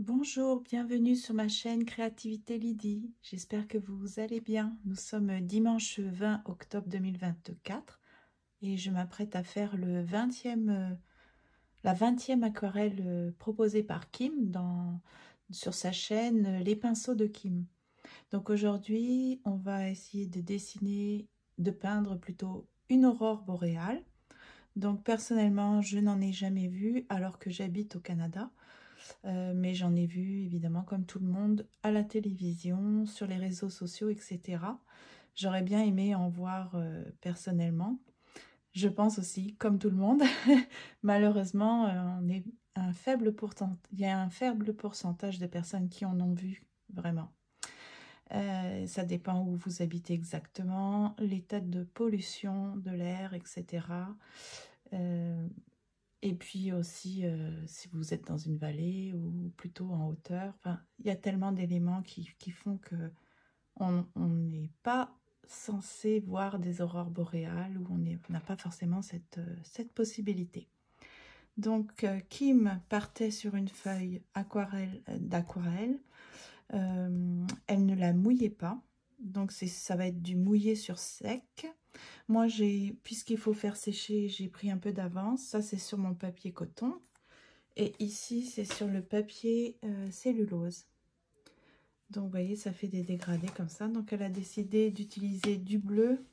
Bonjour, bienvenue sur ma chaîne Créativité Lydie. J'espère que vous allez bien. Nous sommes dimanche 20 octobre 2024 et je m'apprête à faire la 20e aquarelle proposée par Kim sur sa chaîne Les Pinceaux de Kim. Donc aujourd'hui, on va essayer de peindre plutôt une aurore boréale. Donc personnellement, je n'en ai jamais vu alors que j'habite au Canada. Mais j'en ai vu évidemment comme tout le monde à la télévision, sur les réseaux sociaux, etc. J'aurais bien aimé en voir personnellement. Je pense aussi, comme tout le monde, malheureusement, il y a un faible pourcentage de personnes qui en ont vu vraiment. Ça dépend où vous habitez exactement, l'état de pollution de l'air, etc. Et puis aussi, si vous êtes dans une vallée ou plutôt en hauteur, enfin, il y a tellement d'éléments qui font que on n'est pas censé voir des aurores boréales ou on n'a pas forcément cette possibilité. Donc, Kim partait sur une feuille d'aquarelle. Elle ne la mouillait pas. Donc, ça va être du mouillé sur sec. Moi, puisqu'il faut faire sécher, j'ai pris un peu d'avance. Ça, c'est sur mon papier coton. Et ici, c'est sur le papier cellulose. Donc, vous voyez, ça fait des dégradés comme ça. Donc, elle a décidé d'utiliser du bleu.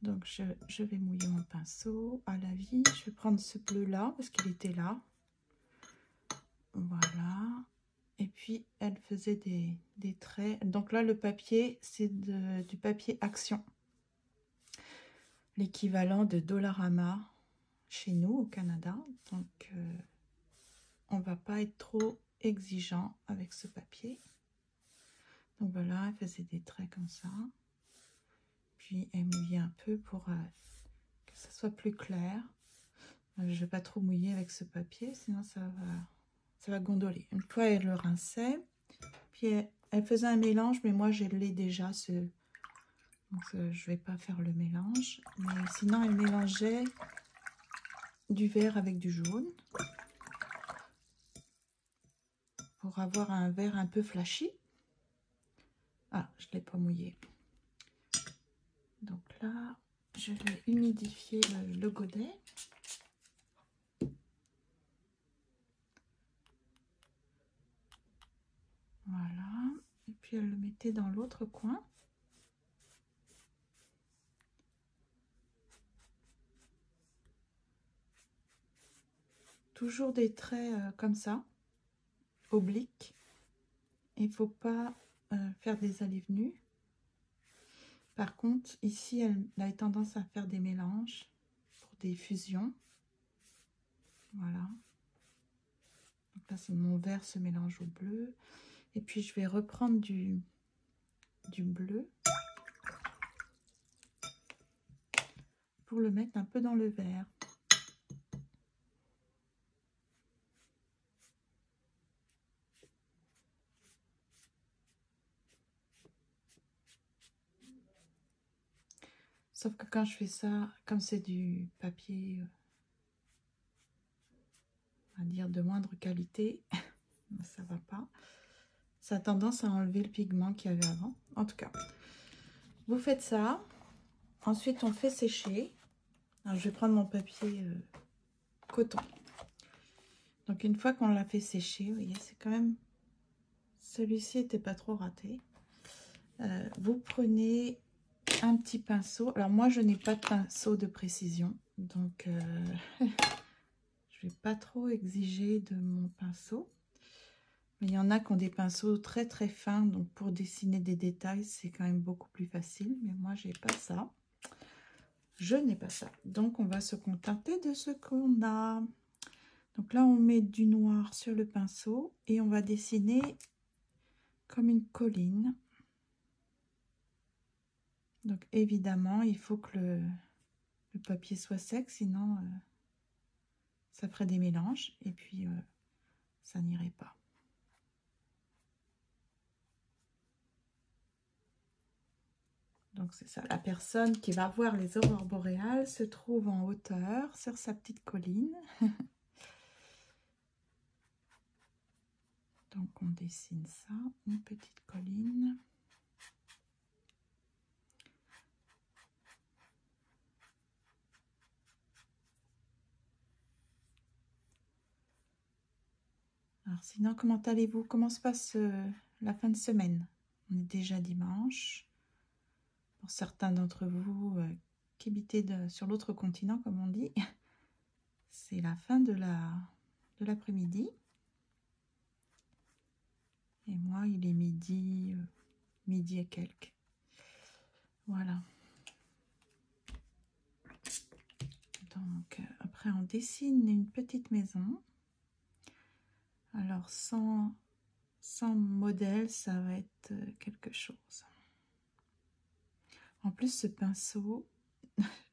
Donc, je vais mouiller mon pinceau à la vie. Je vais prendre ce bleu-là parce qu'il était là. Voilà. Et puis, elle faisait des traits. Donc là, le papier, c'est du papier Action. L'équivalent de Dollarama chez nous au Canada. Donc, on ne va pas être trop exigeant avec ce papier. Donc voilà, elle faisait des traits comme ça. Puis elle mouillait un peu pour que ça soit plus clair. Je ne vais pas trop mouiller avec ce papier, sinon ça va gondoler. Une fois, elle le rinçait. Puis elle faisait un mélange, mais moi, je l'ai déjà. Donc, je ne vais pas faire le mélange. Mais sinon, elle mélangeait du vert avec du jaune pour avoir un vert un peu flashy. Ah, je ne l'ai pas mouillé. Donc là, je vais humidifier le godet. Voilà. Et puis elle le mettait dans l'autre coin. Toujours des traits comme ça, obliques. Il ne faut pas faire des allées-venues. Par contre, ici, elle a tendance à faire des mélanges pour des fusions. Voilà. Donc là, c'est mon vert se mélange au bleu. Et puis, je vais reprendre du bleu pour le mettre un peu dans le vert. Sauf que quand je fais ça, comme c'est du papier, on va dire de moindre qualité, ça va pas. Ça a tendance à enlever le pigment qu'il y avait avant. En tout cas, vous faites ça. Ensuite, on fait sécher. Alors, je vais prendre mon papier coton. Donc, une fois qu'on l'a fait sécher, vous voyez, c'est quand même... Celui-ci n'était pas trop raté. Vous prenez un petit pinceau. Alors, moi, je n'ai pas de pinceau de précision. Donc, je ne vais pas trop exiger de mon pinceau. Mais il y en a qui ont des pinceaux très très fins. Donc, pour dessiner des détails, c'est quand même beaucoup plus facile. Mais moi, je n'ai pas ça. Je n'ai pas ça. Donc, on va se contenter de ce qu'on a. Donc là, on met du noir sur le pinceau et on va dessiner comme une colline. Donc, évidemment, il faut que le papier soit sec, sinon ça ferait des mélanges et puis ça n'irait pas. Donc, c'est ça. La personne qui va voir les aurores boréales se trouve en hauteur sur sa petite colline. Donc on dessine ça, une petite colline. Alors sinon, comment allez-vous? Comment se passe la fin de semaine? On est déjà dimanche. Pour certains d'entre vous qui habitez sur l'autre continent, comme on dit, c'est la fin de l'après-midi. Et moi, il est midi, midi et quelques. Voilà. Donc, après, on dessine une petite maison. Alors, sans modèle, ça va être quelque chose. En plus, ce pinceau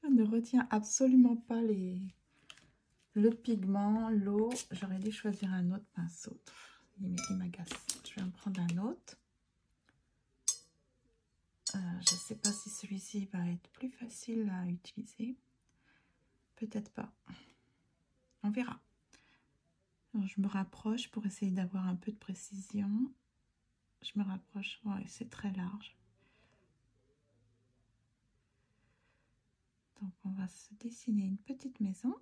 ne retient absolument pas le pigment, l'eau. J'aurais dû choisir un autre pinceau. Il m'agace. Je vais en prendre un autre. Je ne sais pas si celui-ci va être plus facile à utiliser. Peut-être pas. On verra. Alors, je me rapproche pour essayer d'avoir un peu de précision. Je me rapproche. Ouais, c'est très large. Donc, on va se dessiner une petite maison.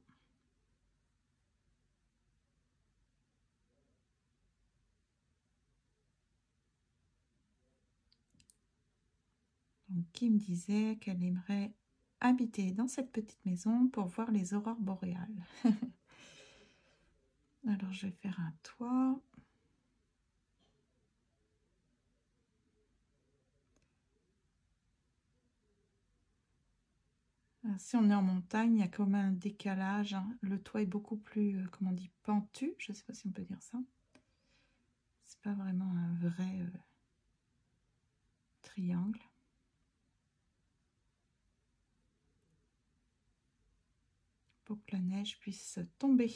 Donc, qui me disait qu'elle aimerait habiter dans cette petite maison pour voir les aurores boréales. Alors, je vais faire un toit. Si on est en montagne, il y a comme un décalage. Hein. Le toit est beaucoup plus, comment on dit, pentu. Je ne sais pas si on peut dire ça. C'est pas vraiment un vrai triangle. Pour que la neige puisse tomber.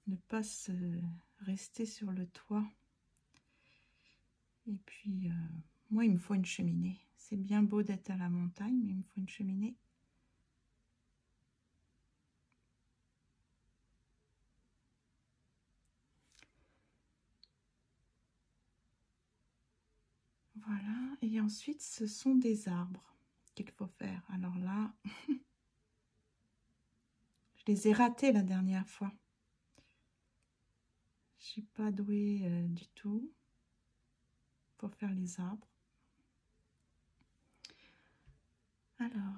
Ne pas se rester sur le toit. Et puis, moi, il me faut une cheminée. C'est bien beau d'être à la montagne, mais il me faut une cheminée. Voilà. Et ensuite, ce sont des arbres qu'il faut faire. Alors là, je les ai ratés la dernière fois. Je suis pas douée du tout pour faire les arbres. Alors,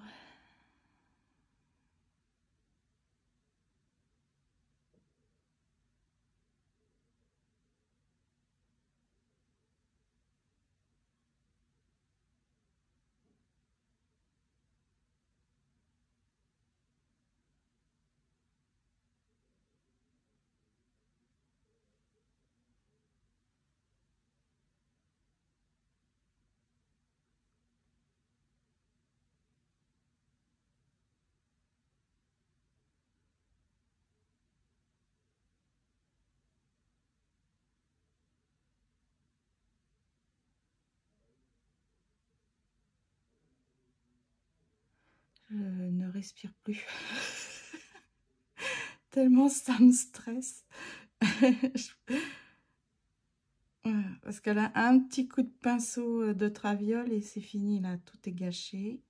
je ne respire plus. Tellement ça me stresse. Parce qu'elle a un petit coup de pinceau de traviole et c'est fini là, tout est gâché.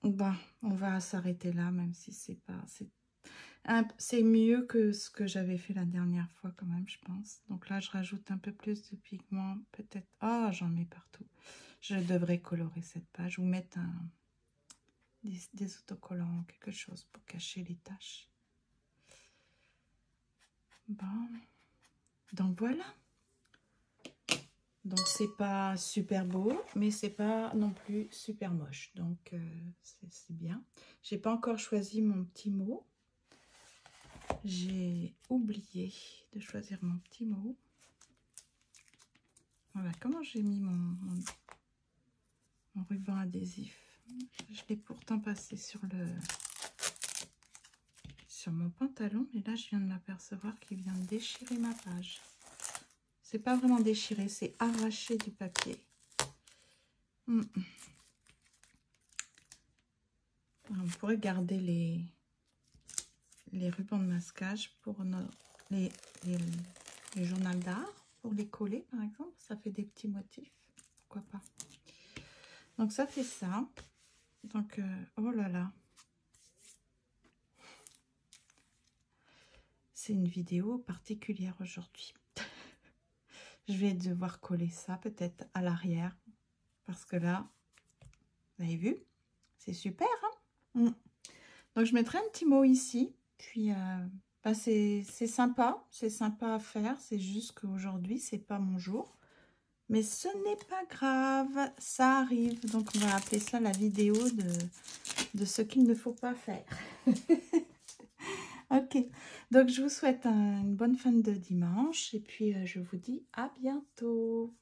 Bon, on va s'arrêter là, même si c'est mieux que ce que j'avais fait la dernière fois quand même, je pense. Donc là, je rajoute un peu plus de pigment, peut-être. Ah, j'en mets partout. Je devrais colorer cette page ou mettre des autocollants, quelque chose pour cacher les taches. Bon, donc voilà. Donc c'est pas super beau, mais c'est pas non plus super moche. Donc c'est bien. J'ai pas encore choisi mon petit mot. J'ai oublié de choisir mon petit mot. Voilà, comment j'ai mis mon ruban adhésif. Je l'ai pourtant passé sur mon pantalon, mais là je viens de m'apercevoir qu'il vient de déchirer ma page. C'est pas vraiment déchiré, c'est arraché du papier. On pourrait garder les rubans de masquage pour les, les journaux d'art pour les coller, par exemple. Ça fait des petits motifs. Pourquoi pas. Donc, ça fait ça. Donc, oh là là. C'est une vidéo particulière aujourd'hui. Je vais devoir coller ça peut-être à l'arrière. Parce que là, vous avez vu, c'est super. Hein. Donc, je mettrai un petit mot ici. Puis, bah, c'est sympa. C'est sympa à faire. C'est juste qu'aujourd'hui, c'est pas mon jour. Mais ce n'est pas grave. Ça arrive. Donc, on va appeler ça la vidéo de ce qu'il ne faut pas faire. Ok. Donc, je vous souhaite une bonne fin de dimanche. Et puis, je vous dis à bientôt.